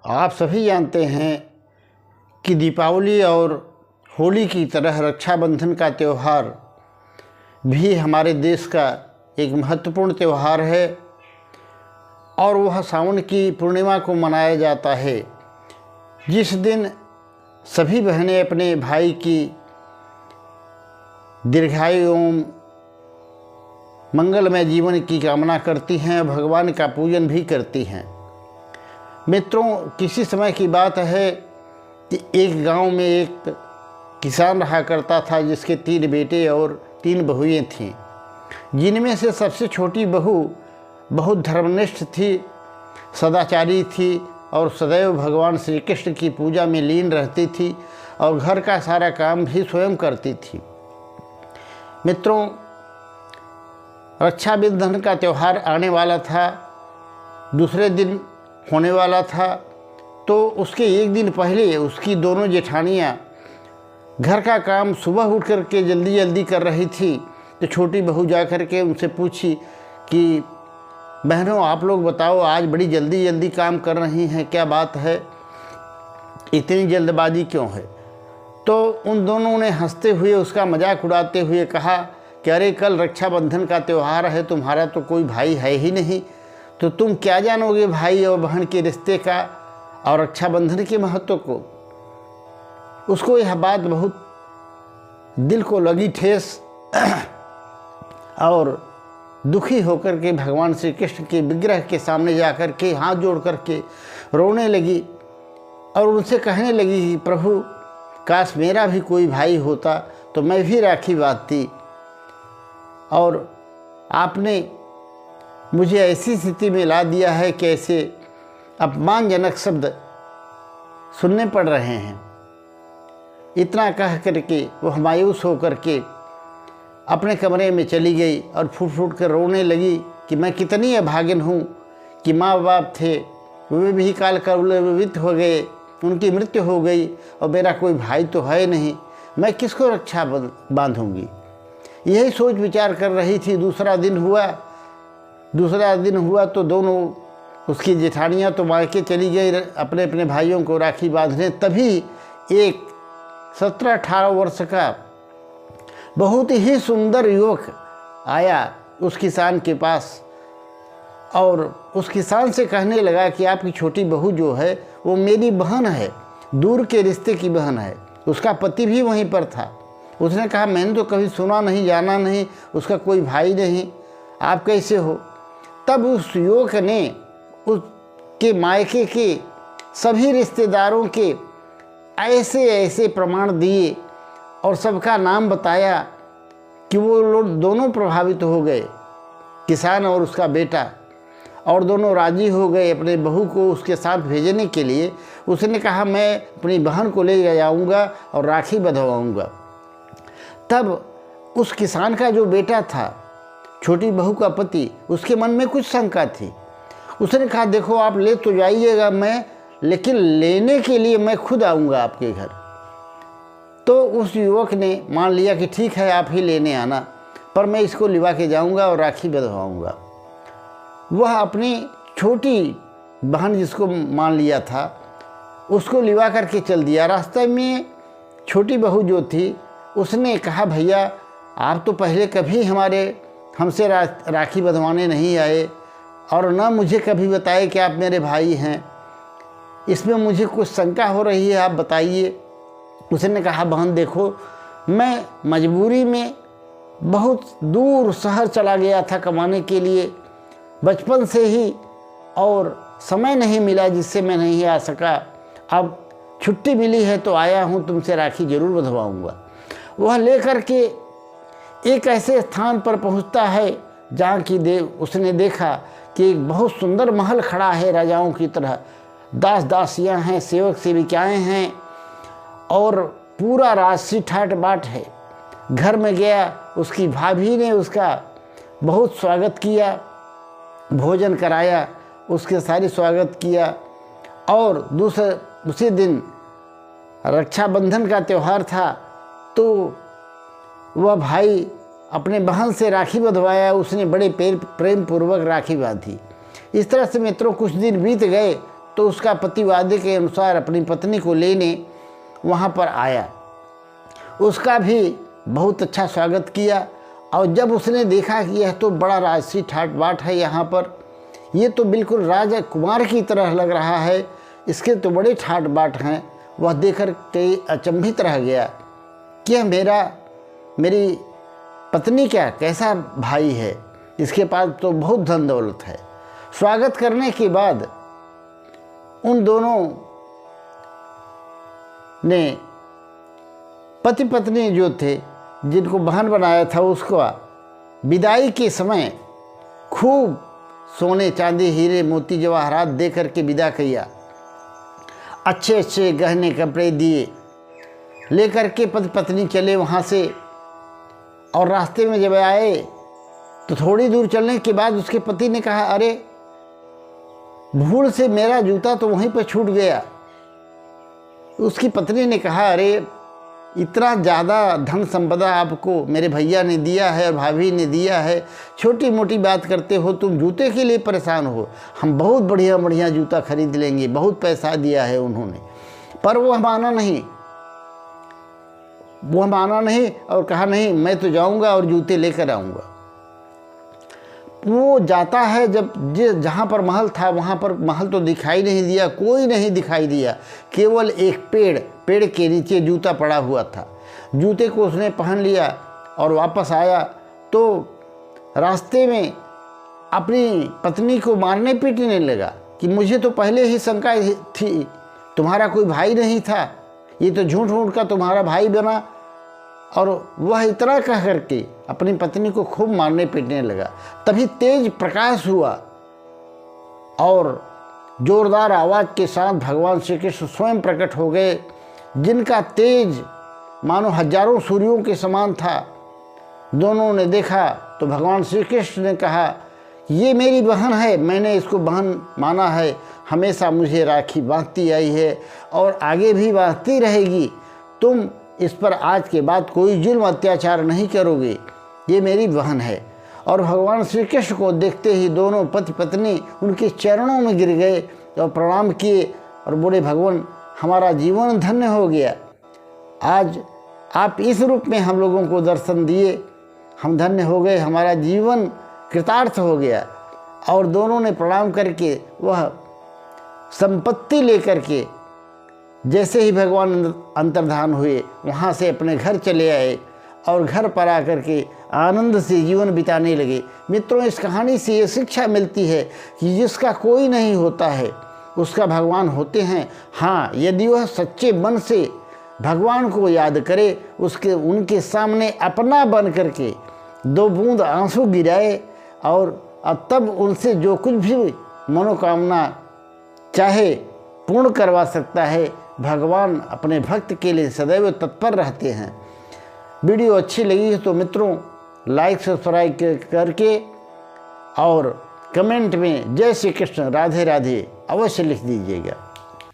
आप सभी जानते हैं कि दीपावली और होली की तरह रक्षाबंधन का त्यौहार भी हमारे देश का एक महत्वपूर्ण त्यौहार है और वह सावन की पूर्णिमा को मनाया जाता है, जिस दिन सभी बहनें अपने भाई की दीर्घायु एवं मंगलमय जीवन की कामना करती हैं, भगवान का पूजन भी करती हैं। मित्रों, किसी समय की बात है कि एक गांव में एक किसान रहा करता था जिसके 3 बेटे और 3 बहुएं थीं, जिनमें से सबसे छोटी बहू बहुत धर्मनिष्ठ थी, सदाचारी थी और सदैव भगवान श्री कृष्ण की पूजा में लीन रहती थी और घर का सारा काम भी स्वयं करती थी। मित्रों, रक्षाबंधन का त्यौहार आने वाला था, दूसरे दिन होने वाला था, तो उसके एक दिन पहले उसकी दोनों जेठानियाँ घर का काम सुबह उठ कर के जल्दी जल्दी कर रही थी। तो छोटी बहू जा कर के उनसे पूछी कि बहनों, आप लोग बताओ, आज बड़ी जल्दी जल्दी काम कर रही हैं, क्या बात है, इतनी जल्दबाजी क्यों है? तो उन दोनों ने हंसते हुए उसका मजाक उड़ाते हुए कहा कि अरे, कल रक्षाबंधन का त्यौहार है, तुम्हारा तो कोई भाई है ही नहीं, तो तुम क्या जानोगे भाई और बहन के रिश्ते का और रक्षाबंधन के महत्व को। उसको यह बात बहुत दिल को लगी ठेस और दुखी होकर के भगवान श्री कृष्ण के विग्रह के सामने जाकर के हाथ जोड़ कर के रोने लगी और उनसे कहने लगी कि प्रभु, काश मेरा भी कोई भाई होता तो मैं भी राखी बांधती, और आपने मुझे ऐसी स्थिति में ला दिया है कि ऐसे अपमानजनक शब्द सुनने पड़ रहे हैं। इतना कह करके वह मायूस होकर के अपने कमरे में चली गई और फूट फूट कर रोने लगी कि मैं कितनी अभागिन हूँ कि माँ बाप थे, वे भी काल कलवित हो गए, उनकी मृत्यु हो गई और मेरा कोई भाई तो है नहीं, मैं किसको रक्षा बांधूंगी। यही सोच विचार कर रही थी। दूसरा दिन हुआ तो दोनों उसकी जेठानियाँ तो मायके चली गई अपने अपने भाइयों को राखी बांधने। तभी एक 17-18 वर्ष का बहुत ही सुंदर युवक आया उस किसान के पास और उस किसान से कहने लगा कि आपकी छोटी बहू जो है वो मेरी बहन है, दूर के रिश्ते की बहन है, उसका पति भी वहीं पर था। उसने कहा, मैंने तो कभी सुना नहीं, जाना नहीं, उसका कोई भाई नहीं, आप कैसे हो? तब उस युवक ने उसके मायके के सभी रिश्तेदारों के ऐसे ऐसे प्रमाण दिए और सबका नाम बताया कि वो लोग दोनों प्रभावित हो गए, किसान और उसका बेटा, और दोनों राजी हो गए अपने बहू को उसके साथ भेजने के लिए। उसने कहा, मैं अपनी बहन को ले जाऊंगा और राखी बंधवाऊंगा। तब उस किसान का जो बेटा था, छोटी बहू का पति, उसके मन में कुछ शंका थी। उसने कहा, देखो आप ले तो जाइएगा, मैं लेकिन लेने के लिए मैं खुद आऊँगा आपके घर। तो उस युवक ने मान लिया कि ठीक है, आप ही लेने आना, पर मैं इसको लिवा के जाऊँगा और राखी बंधवाऊँगा। वह अपनी छोटी बहन जिसको मान लिया था उसको लिवा करके चल दिया। रास्ते में छोटी बहू जो थी उसने कहा, भैया आप तो पहले कभी हमसे राखी बंधवाने नहीं आए और न मुझे कभी बताए कि आप मेरे भाई हैं, इसमें मुझे कुछ शंका हो रही है, आप बताइए। उसने कहा, बहन देखो, मैं मजबूरी में बहुत दूर शहर चला गया था कमाने के लिए बचपन से ही, और समय नहीं मिला जिससे मैं नहीं आ सका। अब छुट्टी मिली है तो आया हूँ, तुमसे राखी जरूर बंधवाऊँगा। वह लेकर के एक ऐसे स्थान पर पहुँचता है जहाँ की उसने देखा कि एक बहुत सुंदर महल खड़ा है राजाओं की तरह, दास दासियाँ हैं, सेवक सेविकाएँ हैं और पूरा राजसी ठाट बाट है। घर में गया, उसकी भाभी ने उसका बहुत स्वागत किया, भोजन कराया, उसके सारी स्वागत किया। और उसी दिन रक्षाबंधन का त्यौहार था, तो वह भाई अपने बहन से राखी बंधवाया, उसने बड़े प्रेम पूर्वक राखी बांधी। इस तरह से मित्रों कुछ दिन बीत गए तो उसका पति वादे के अनुसार अपनी पत्नी को लेने वहाँ पर आया। उसका भी बहुत अच्छा स्वागत किया और जब उसने देखा कि यह तो बड़ा राजसी ठाट बाट है, यहाँ पर ये तो बिल्कुल राजकुमार की तरह लग रहा है, इसके तो बड़े ठाट बाट हैं, वह देखकर कई अचंभित रह गया कि यह मेरी पत्नी क्या कैसा भाई है, इसके पास तो बहुत धन दौलत है। स्वागत करने के बाद उन दोनों ने पति पत्नी जो थे, जिनको बहन बनाया था, उसको विदाई के समय खूब सोने चांदी हीरे मोती जवाहरात दे करके विदा किया। अच्छे अच्छे गहने कपड़े दिए, लेकर के पति पत्नी चले वहाँ से। और रास्ते में जब आए तो थोड़ी दूर चलने के बाद उसके पति ने कहा, अरे भूल से मेरा जूता तो वहीं पर छूट गया। उसकी पत्नी ने कहा, अरे इतना ज़्यादा धन संपदा आपको मेरे भैया ने दिया है और भाभी ने दिया है, छोटी मोटी बात करते हो, तुम जूते के लिए परेशान हो, हम बहुत बढ़िया बढ़िया जूता खरीद लेंगे, बहुत पैसा दिया है उन्होंने। पर वह माना नहीं और कहा, नहीं मैं तो जाऊंगा और जूते लेकर आऊँगा। वो जाता है, जब जहाँ पर महल था वहाँ पर महल तो दिखाई नहीं दिया, कोई नहीं दिखाई दिया, केवल एक पेड़ के नीचे जूता पड़ा हुआ था। जूते को उसने पहन लिया और वापस आया तो रास्ते में अपनी पत्नी को मारने पीटने लगा कि मुझे तो पहले ही शंका थी, तुम्हारा कोई भाई नहीं था, ये तो झूठ मूठ का तुम्हारा भाई बना। और वह इतना कह करके अपनी पत्नी को खूब मारने पीटने लगा। तभी तेज प्रकाश हुआ और जोरदार आवाज़ के साथ भगवान श्री कृष्ण स्वयं प्रकट हो गए, जिनका तेज मानो हजारों सूर्यों के समान था। दोनों ने देखा तो भगवान श्री कृष्ण ने कहा, ये मेरी बहन है, मैंने इसको बहन माना है, हमेशा मुझे राखी बांधती आई है और आगे भी बांधती रहेगी। तुम इस पर आज के बाद कोई जुल्म अत्याचार नहीं करोगे, ये मेरी बहन है। और भगवान श्री कृष्ण को देखते ही दोनों पति पत्नी उनके चरणों में गिर गए और प्रणाम किए और बोले, भगवान हमारा जीवन धन्य हो गया, आज आप इस रूप में हम लोगों को दर्शन दिए, हम धन्य हो गए, हमारा जीवन कृतार्थ हो गया। और दोनों ने प्रणाम करके वह संपत्ति लेकर के जैसे ही भगवान अंतर्धान हुए वहाँ से अपने घर चले आए और घर पर आकर के आनंद से जीवन बिताने लगे। मित्रों, इस कहानी से ये शिक्षा मिलती है कि जिसका कोई नहीं होता है उसका भगवान होते हैं। हाँ, यदि वह सच्चे मन से भगवान को याद करे, उनके सामने अपना बन करके 2 बूंद आंसू गिराए और तब उनसे जो कुछ भी मनोकामना चाहे पूर्ण करवा सकता है। भगवान अपने भक्त के लिए सदैव तत्पर रहते हैं। वीडियो अच्छी लगी है तो मित्रों लाइक सब्सक्राइब करके और कमेंट में जय श्री कृष्ण राधे राधे अवश्य लिख दीजिएगा।